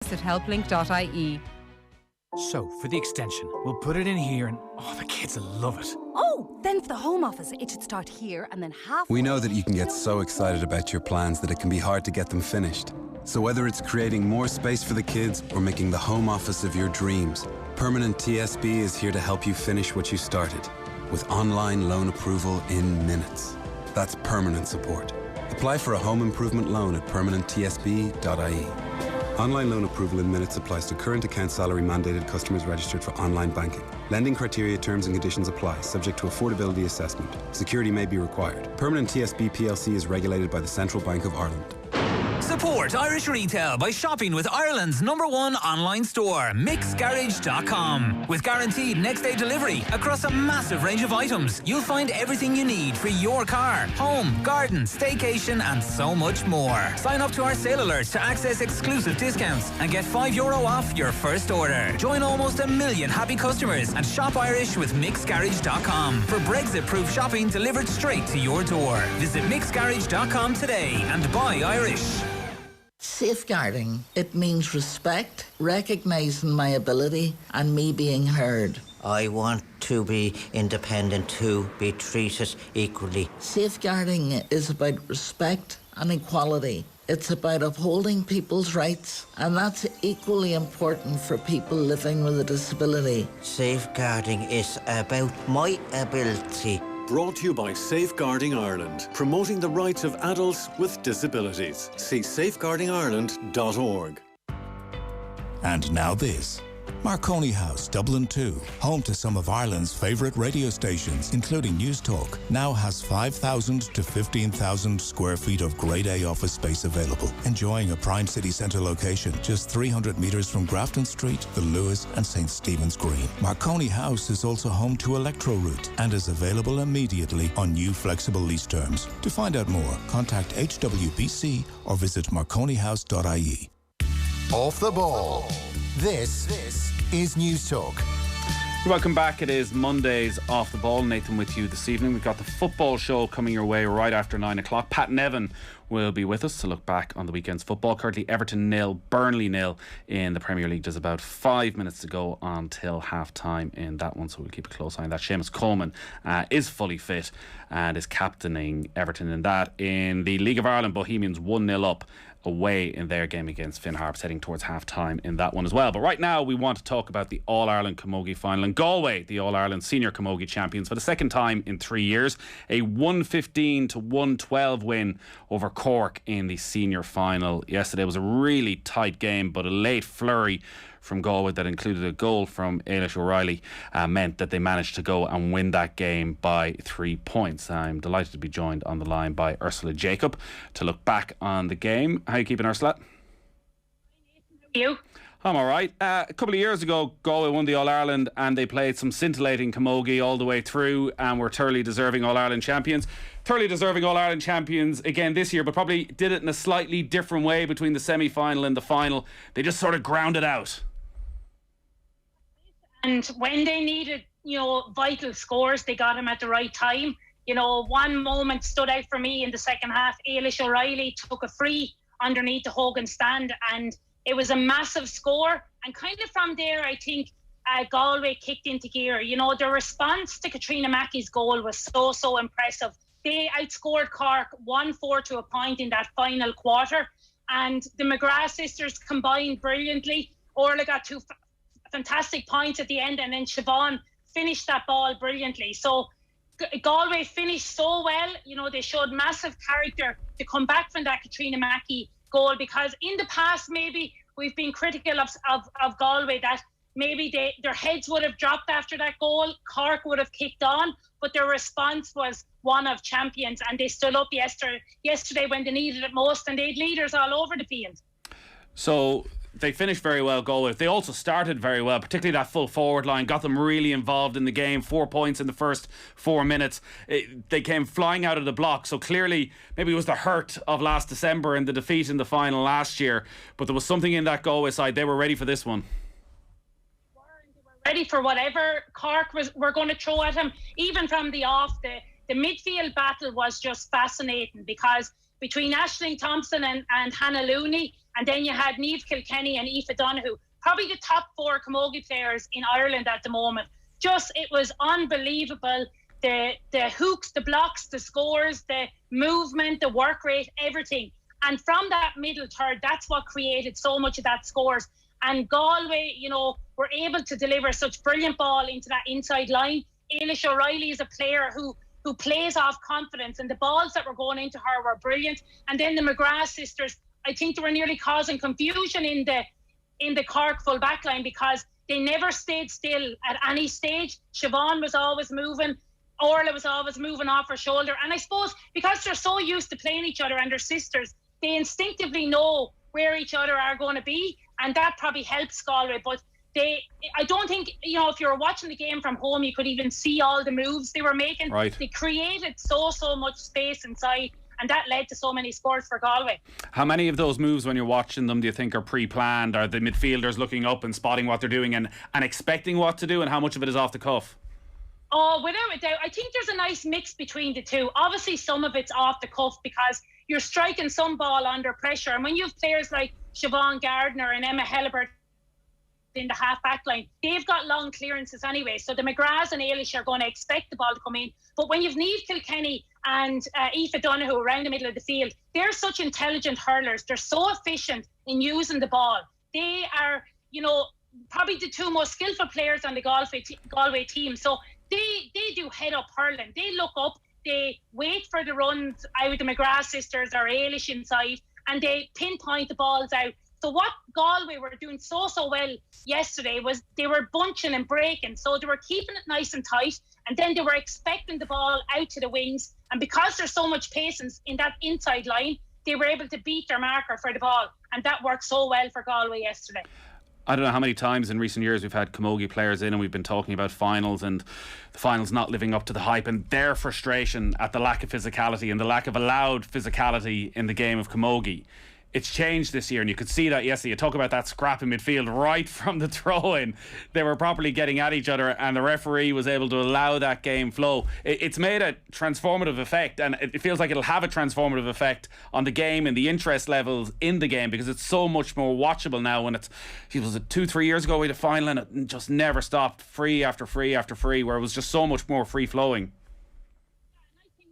at helplink.ie. So, for the extension, we'll put it in here and, the kids will love it. Oh, then for the Home Office, it should start here and then halfway. We know that you can get so excited about your plans that it can be hard to get them finished. So whether it's creating more space for the kids or making the Home Office of your dreams, Permanent TSB is here to help you finish what you started with online loan approval in minutes. That's permanent support. Apply for a home improvement loan at permanenttsb.ie. Online loan approval in minutes applies to current account salary mandated customers registered for online banking. Lending criteria, terms and conditions apply, subject to affordability assessment. Security may be required. Permanent TSB PLC is regulated by the Central Bank of Ireland. Support Irish retail by shopping with Ireland's #1 online store, mixgarage.com. With guaranteed next day delivery across a massive range of items, you'll find everything you need for your car, home, garden, staycation and so much more. Sign up to our sale alerts to access exclusive discounts and get €5 off your first order. Join almost 1 million happy customers and shop Irish with mixgarage.com for Brexit-proof shopping delivered straight to your door. Visit mixgarage.com today and buy Irish. Safeguarding, it means respect, recognising my ability and me being heard. I want to be independent, to be treated equally. Safeguarding is about respect and equality. It's about upholding people's rights, and that's equally important for people living with a disability. Safeguarding is about my ability. Brought to you by Safeguarding Ireland, promoting the rights of adults with disabilities. See safeguardingireland.org. And now this. Marconi House, Dublin 2, home to some of Ireland's favourite radio stations, including News Talk, now has 5,000 to 15,000 square feet of Grade A office space available, enjoying a prime city centre location just 300 metres from Grafton Street, the Lewis and St Stephen's Green. Marconi House is also home to Electro Route and is available immediately on new flexible lease terms. To find out more, contact HWBC or visit marconihouse.ie. Off the ball. This is News Talk. Welcome back. It is Monday's Off the Ball. Nathan with you this evening. We've got the football show coming your way right after 9 o'clock. Pat Nevin will be with us to look back on the weekend's football. Currently Everton 0, Burnley 0 in the Premier League. There's about 5 minutes to go until half time in that one, so we'll keep a close eye on that. Seamus Coleman is fully fit and is captaining Everton in that. In the League of Ireland, Bohemians 1-0 up away in their game against Finn Harps, heading towards half time in that one as well. But right now we want to talk about the All-Ireland Camogie final in Galway. The All-Ireland Senior Camogie champions for the second time in 3 years. A 115 to 112 win over Cork in the senior final. Yesterday was a really tight game, but a late flurry from Galway that included a goal from Ailish O'Reilly meant that they managed to go and win that game by 3 points. I'm delighted to be joined on the line by Ursula Jacob to look back on the game. How are you keeping, Ursula? You? I'm alright. A couple of years ago, Galway won the All-Ireland and they played some scintillating camogie all the way through and were thoroughly deserving All-Ireland champions. Thoroughly deserving All-Ireland champions again this year, but probably did it in a slightly different way between the semi-final and the final. They just sort of ground it out. And when they needed, vital scores, they got them at the right time. One moment stood out for me in the second half. Ailish O'Reilly took a free underneath the Hogan stand and it was a massive score. And kind of from there, I think Galway kicked into gear. Their response to Katrina Mackey's goal was so impressive. They outscored Cork 1-4 to a point in that final quarter. And the McGrath sisters combined brilliantly. Orla got two fantastic points at the end, and then Siobhan finished that ball brilliantly. So Galway finished so well. They showed massive character to come back from that Katrina Mackey goal, because in the past maybe we've been critical of Galway that maybe their heads would have dropped after that goal. Cork would have kicked on, but their response was one of champions, and they stood up yesterday when they needed it most, and they had leaders all over the field. So they finished very well, Galway. They also started very well, particularly that full forward line, got them really involved in the game. 4 points in the first 4 minutes. They came flying out of the block, so clearly maybe it was the hurt of last December and the defeat in the final last year, but there was something in that Galway side. They were ready for this one. Ready for whatever Cork were going to throw at him. Even from the off, the midfield battle was just fascinating, because between Aisling Thompson and Hannah Looney, And then you had Niamh Kilkenny and Aoife Donoghue, probably the top 4 camogie players in Ireland at the moment. Just, it was unbelievable. The hooks, the blocks, the scores, the movement, the work rate, everything. And from that middle third, that's what created so much of that scores. And Galway, were able to deliver such brilliant ball into that inside line. Ailish O'Reilly is a player who plays off confidence, and the balls that were going into her were brilliant. And then the McGrath sisters, I think they were nearly causing confusion in the Cork full back line because they never stayed still at any stage. Siobhan was always moving. Orla was always moving off her shoulder. And I suppose because they're so used to playing each other and they're sisters, they instinctively know where each other are going to be. And that probably helps Galway. But I don't think, if you were watching the game from home, you could even see all the moves they were making. Right. They created so much space inside, and that led to so many scores for Galway. How many of those moves, when you're watching them, do you think are pre-planned? Are the midfielders looking up and spotting what they're doing and expecting what to do, and how much of it is off the cuff? Oh, without a doubt. I think there's a nice mix between the two. Obviously, some of it's off the cuff because you're striking some ball under pressure. And when you have players like Siobhan Gardner and Emma Hellebert in the half-back line, they've got long clearances anyway. So the McGraths and Ailish are going to expect the ball to come in. But when you've Niamh Kilkenny and Aoife Donoghue around the middle of the field, they're such intelligent hurlers. They're so efficient in using the ball. They are, probably the 2 most skillful players on the Galway team. So they do head-up hurling. They look up, they wait for the runs out of the McGrath sisters or Ailish inside, and they pinpoint the balls out. So what Galway were doing so well yesterday was they were bunching and breaking. So they were keeping it nice and tight, and then they were expecting the ball out to the wings. And because there's so much pace in that inside line, they were able to beat their marker for the ball. And that worked so well for Galway yesterday. I don't know how many times in recent years we've had camogie players in and we've been talking about finals and the finals not living up to the hype and their frustration at the lack of physicality and the lack of allowed physicality in the game of camogie. It's changed this year, and you could see that yesterday. You talk about that scrap in midfield right from the throw-in. They were properly getting at each other, and the referee was able to allow that game flow. It's made a transformative effect, and it feels like it'll have a transformative effect on the game and the interest levels in the game because it's so much more watchable now. When was it 2-3 years ago we had a final and it just never stopped, free after free after free, where it was just so much more free-flowing.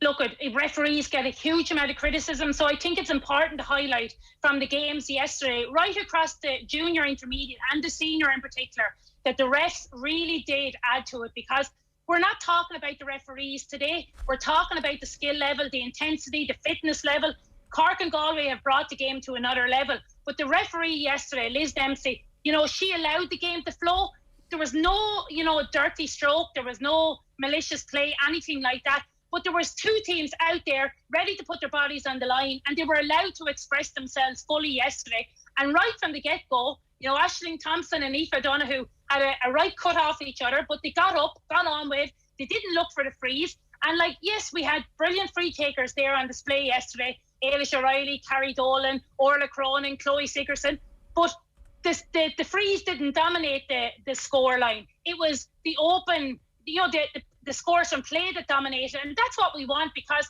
Look, referees get a huge amount of criticism, so I think it's important to highlight from the games yesterday, right across the junior, intermediate and the senior in particular, that the refs really did add to it, because we're not talking about the referees today. We're talking about the skill level, the intensity, the fitness level. Cork and Galway have brought the game to another level. But the referee yesterday, Liz Dempsey, she allowed the game to flow. There was no, dirty stroke. There was no malicious play, anything like that. But there was 2 teams out there ready to put their bodies on the line, and they were allowed to express themselves fully yesterday. And right from the get-go, Aisling Thompson and Aoife Donoghue had a right cut off each other, but they got up, got on with. They didn't look for the freeze. And yes, we had brilliant free takers there on display yesterday. Ailish O'Reilly, Carrie Dolan, Orla Cronin, Chloe Sigerson. But the freeze didn't dominate the score line. It was the open, the scores from play that dominated, and that's what we want, because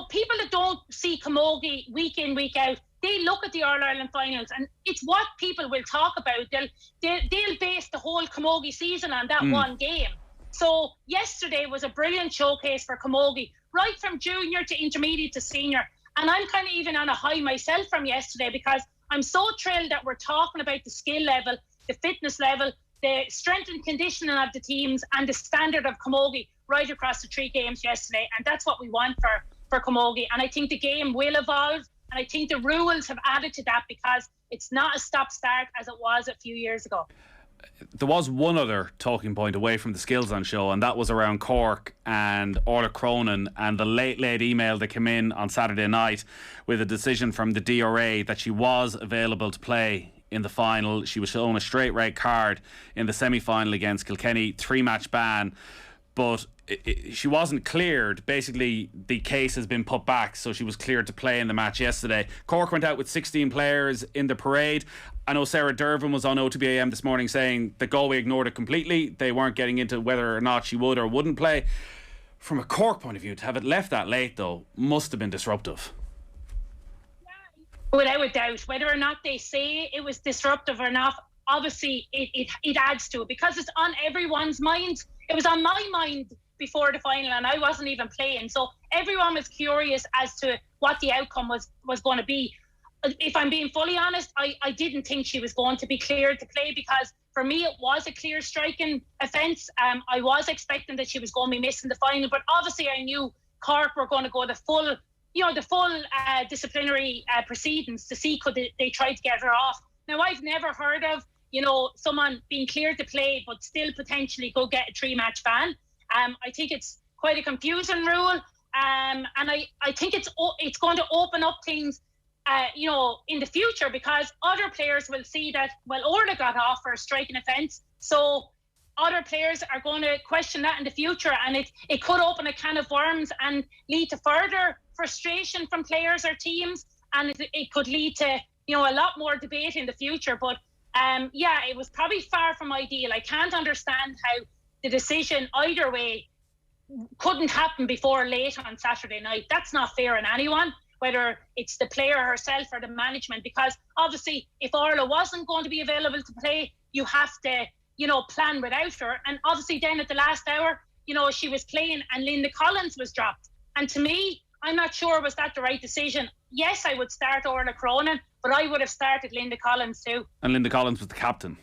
people that don't see camogie week in, week out, they look at the All-Ireland finals and it's what people will talk about. They'll base the whole camogie season on that one game. So yesterday was a brilliant showcase for camogie, right from junior to intermediate to senior. And I'm kind of even on a high myself from yesterday, because I'm so thrilled that we're talking about the skill level, the fitness level, the strength and conditioning of the teams, and the standard of camogie right across the 3 games yesterday. And that's what we want for camogie. And I think the game will evolve, and I think the rules have added to that, because it's not a stop-start as it was a few years ago. There was one other talking point away from the skills on show, and that was around Cork and Orla Cronin and the late email that came in on Saturday night with a decision from the DRA that she was available to play in the final. She was shown a straight red card in the semi-final against Kilkenny, 3-match ban, but she wasn't cleared. Basically, the case has been put back, so she was cleared to play in the match yesterday. Cork went out with 16 players in the parade. I know Sarah Dervin was on OTB AM this morning saying that Galway ignored it completely. They weren't getting into whether or not she would or wouldn't play. From a Cork point of view, to have it left that late, though, must have been disruptive. Without a doubt, whether or not they say it was disruptive or not, obviously it adds to it because it's on everyone's mind. It was on my mind before the final and I wasn't even playing. So everyone was curious as to what the outcome was going to be. If I'm being fully honest, I didn't think she was going to be cleared to play because for me it was a clear striking offence. I was expecting that she was going to be missing the final, but obviously I knew Cork were going to go the full disciplinary proceedings to see could they try to get her off. Now I've never heard of someone being cleared to play but still potentially go get a 3-match ban. I think it's quite a confusing rule, and I think it's going to open up things in the future because other players will see that, well, Orla got off for a striking offence, so other players are going to question that in the future, and it could open a can of worms and lead to further frustration from players or teams, and it could lead to a lot more debate in the future. But it was probably far from ideal. I can't understand how the decision either way couldn't happen before late on Saturday night. That's not fair on anyone, whether it's the player herself or the management, because obviously if Orla wasn't going to be available to play, you have to plan without her. And obviously then at the last hour, she was playing and Linda Collins was dropped. And to me, I'm not sure was that the right decision. Yes, I would start Orla Cronin, but I would have started Linda Collins too. And Linda Collins was the captain.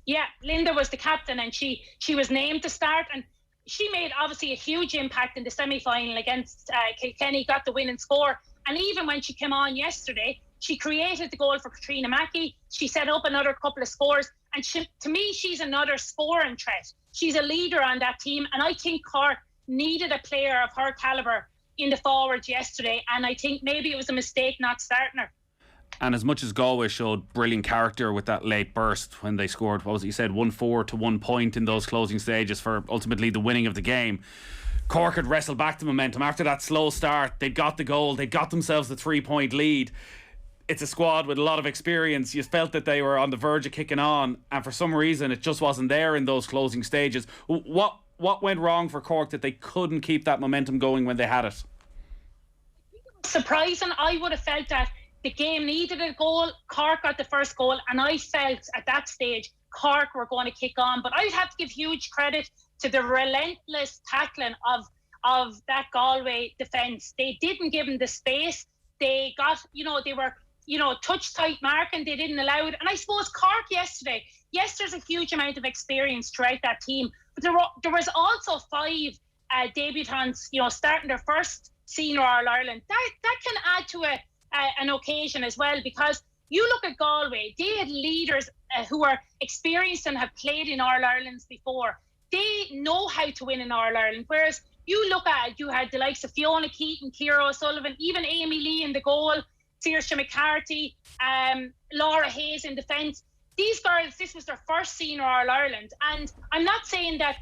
Yeah, Linda was the captain and she was named to start, and she made obviously a huge impact in the semi-final against Kilkenny, got the winning score. And even when she came on yesterday, she created the goal for Katrina Mackey. She set up another couple of scores. And to me, she's another scoring threat. She's a leader on that team. And I think Cork needed a player of her calibre in the forwards yesterday. And I think maybe it was a mistake not starting her. And as much as Galway showed brilliant character with that late burst when they scored, what was it you said, 1-4 to 1 point in those closing stages for ultimately the winning of the game, Cork had wrestled back the momentum. After that slow start, they'd got the goal, they got themselves the 3-point lead. It's a squad with a lot of experience. You felt that they were on the verge of kicking on, and for some reason it just wasn't there in those closing stages. What went wrong for Cork that they couldn't keep that momentum going when they had it? Surprising. I would have felt that the game needed a goal. Cork got the first goal, and I felt at that stage Cork were going to kick on. But I'd have to give huge credit to the relentless tackling of that Galway defence. They didn't give them the space. They got, they were, touch tight marking. They didn't allow it. And I suppose Cork yesterday, yes, there's a huge amount of experience throughout that team, but there was also 5 debutants, starting their first senior All-Ireland. That can add to an occasion as well, because you look at Galway, they had leaders who are experienced and have played in All-Irelands before. They know how to win in All-Ireland, whereas you look at, you had the likes of Fiona Keaton, Ciara O'Sullivan, even Amy Lee in the goal, Saoirse McCarthy, Laura Hayes in defence. These girls, this was their first senior All-Ireland, and I'm not saying that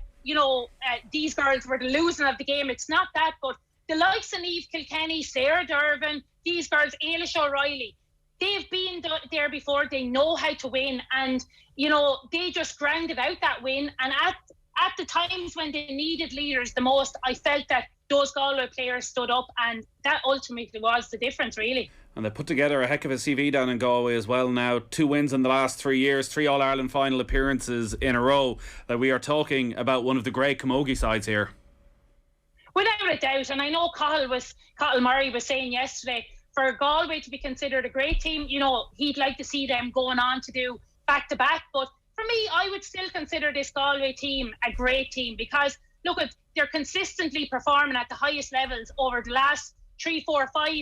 these girls were the losing of the game. It's not that, but the likes of Niamh Kilkenny, Sarah Dervin, these girls, Ailish O'Reilly, they've been there before. They know how to win, and they just grounded out that win. And at the times when they needed leaders the most, I felt that those Galway players stood up, and that ultimately was the difference, really. And they put together a heck of a CV down in Galway as well now. 2 wins in the last 3 years, 3 All-Ireland final appearances in a row. That we are talking about one of the great Camogie sides here. Without a doubt, and I know Cathal Murray was saying yesterday, for Galway to be considered a great team, he'd like to see them going on to do back-to-back. But for me, I would still consider this Galway team a great team, because look, they're consistently performing at the highest levels over the last 3, 4, 5,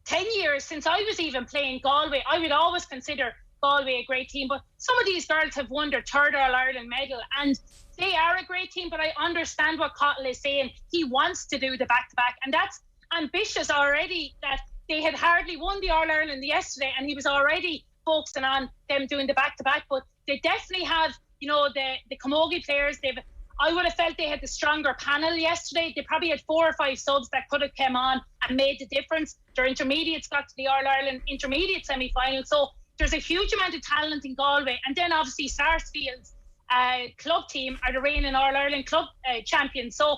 10 years since I was even playing Galway. I would always consider Galway a great team, but some of these girls have won their 3rd All-Ireland medal, and they are a great team. But I understand what Cathal is saying. He wants to do the back-to-back, and that's ambitious already, that they had hardly won the All-Ireland yesterday and he was already focusing on them doing the back-to-back. But they definitely have, the Camogie players. I would have felt they had the stronger panel yesterday. They probably had 4 or 5 subs that could have come on and made the difference. Their intermediates got to the All-Ireland intermediate semi-final. So there's a huge amount of talent in Galway. And then obviously Sarsfield's club team are the reigning All-Ireland club champions. So,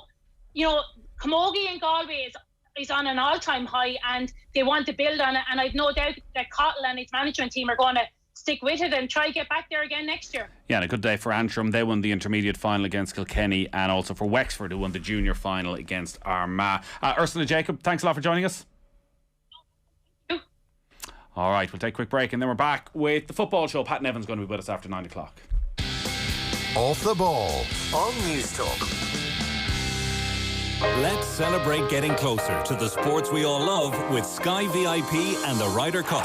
Camogie and Galway is is on an all-time high, and they want to build on it. And I've no doubt that Cottle and his management team are going to stick with it and try to get back there again next year. Yeah, and a good day for Antrim. They won the intermediate final against Kilkenny, and also for Wexford, who won the junior final against Armagh. Ursula Jacob, thanks a lot for joining us. All right, we'll take a quick break and then we're back with the football show. Pat Nevin's going to be with us after 9 o'clock. Off the ball on News Talk. Let's celebrate getting closer to the sports we all love with Sky VIP and the Ryder Cup.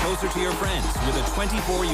Closer to your friends with a €24